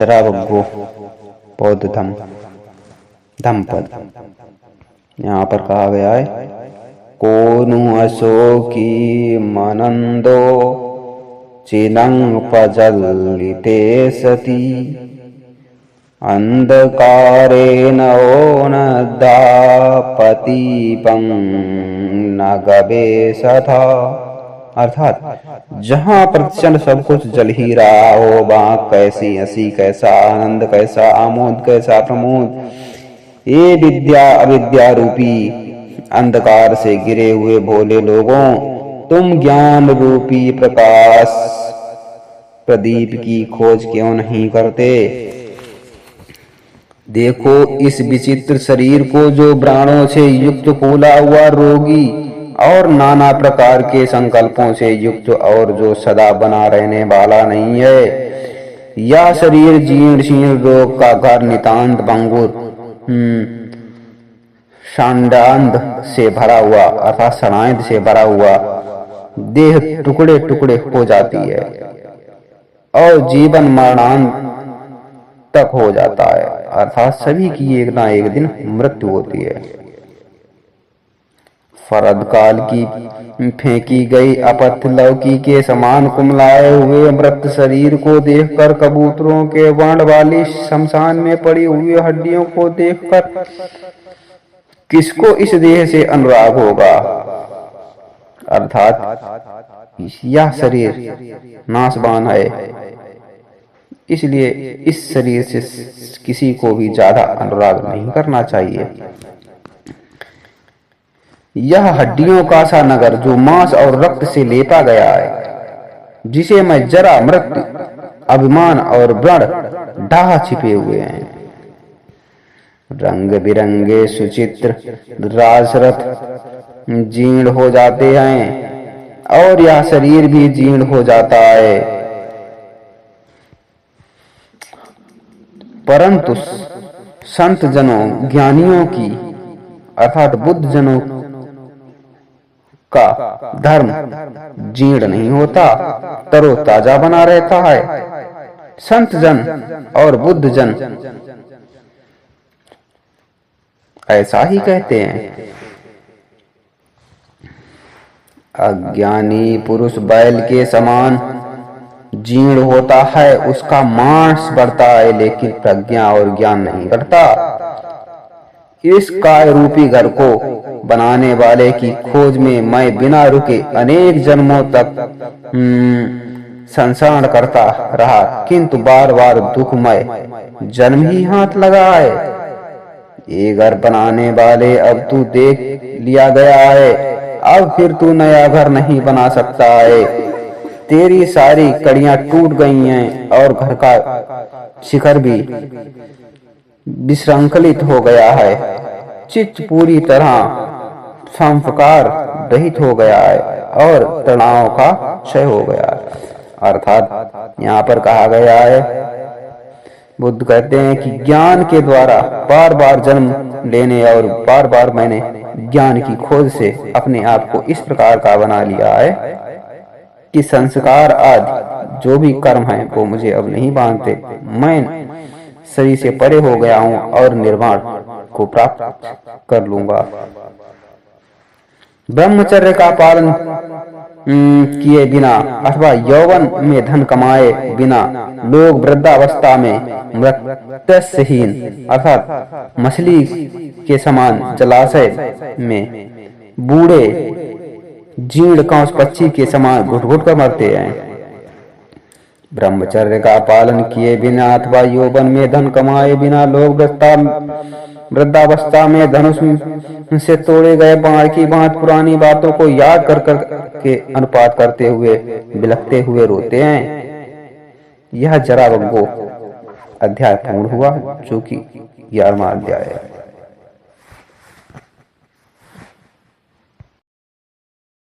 जरावग्गो बौद्ध धम्मपद। यहाँ पर कहा गया है, कोनु अशोकी मनंदो चिदंग पजलिते सती अंधकारेण ओनदापतिपं न गवेशथा। अर्थात जहाँ प्रचंड सब कुछ जल ही रहा हो, वहाँ कैसी हंसी, कैसा आनंद, कैसा आमोद, कैसा प्रमोद। ये विद्या अविद्या रूपी अंधकार से गिरे हुए भोले लोगों, तुम ज्ञान रूपी प्रकाश प्रदीप की खोज क्यों नहीं करते? देखो इस विचित्र शरीर को, जो प्राणों से युक्त फूला हुआ रोगी और नाना प्रकार के संकल्पों से युक्त और जो सदा बना रहने वाला नहीं है। यह शरीर जीर्ण शीर्ण रोग का घर, नितांत भंगुर षडांध से भरा हुआ अर्थात षडांध से भरा हुआ देह टुकड़े टुकड़े हो जाती है और जीवन मरणांत तक हो जाता है। अर्थात सभी की एक ना एक दिन मृत्यु होती है। फरद काल की फेंकी गई अपत्य लौकी के समान कुमलाए हुए मृत शरीर को देखकर, कबूतरों के वर्ण वाली शमशान में पड़ी हुई हड्डियों को देखकर किसको इस देह से अनुराग होगा? अर्थात यह शरीर नाशवान है, इसलिए इस शरीर से किसी को भी ज्यादा अनुराग नहीं करना चाहिए। यह हड्डियों का सा नगर जो मांस और रक्त से लेपा गया है, जिसे मैं जरा, मृत्यु, अभिमान और व्रण डाह छिपे हुए हैं। रंग बिरंगे सुचित्र राजरथ जीर्ण हो जाते हैं और यह शरीर भी जीर्ण हो जाता है, परंतु संत जनों, ज्ञानियों की अर्थात बुद्ध जनों का धर्म जीर्ण नहीं होता, तरोताजा बना रहता है। संत जन और बुद्ध जन ऐसा ही कहते हैं। अज्ञानी पुरुष बैल के समान जीर्ण होता है, उसका मांस बढ़ता है लेकिन प्रज्ञा और ज्ञान नहीं बढ़ता। इस काय रूपी घर को बनाने वाले की खोज में मैं बिना रुके अनेक जन्मों तक संसार करता रहा, किंतु बार बार दुखमय जन्म ही हाथ लगा है। ये घर बनाने वाले, अब तू देख लिया गया है, अब फिर तू नया घर नहीं बना सकता है। तेरी सारी कड़ियां टूट गई हैं और घर का शिखर भी विश्रंखलित हो गया है। चित्त पूरी तरह संस्कार रहित हो गया है और तनाव का क्षय हो गया है। अर्थात यहाँ पर कहा गया है, बुद्ध कहते हैं कि ज्ञान के द्वारा बार बार जन्म लेने और बार बार मैंने ज्ञान की खोज से अपने आप को इस प्रकार का बना लिया है कि संस्कार आदि जो भी कर्म है वो मुझे अब नहीं बांधते। मैं शरीर से परे हो गया हूँ और निर्वाण को प्राप्त कर लूंगा। ब्रह्मचर्य का पालन किए बिना अथवा यौवन में धन कमाए बिना लोग वृद्धावस्था में मृत्यहीन अर्थात मछली के समान जलाशय में बूढ़े जीर्ण कांस पक्षी के समान घुट घुट कर मरते हैं। ब्रह्मचर्य का पालन किए बिना अथवा यौवन में धन कमाए बिना लोग वृद्धावस्था में धनुष से तोड़े गए बाण की भांति पुरानी बातों को याद कर कर के अनुपात करते हुए बिलखते हुए रोते हैं। यह जरावग्गो अध्याय पूर्ण हुआ, जो कि 11वां अध्याय है।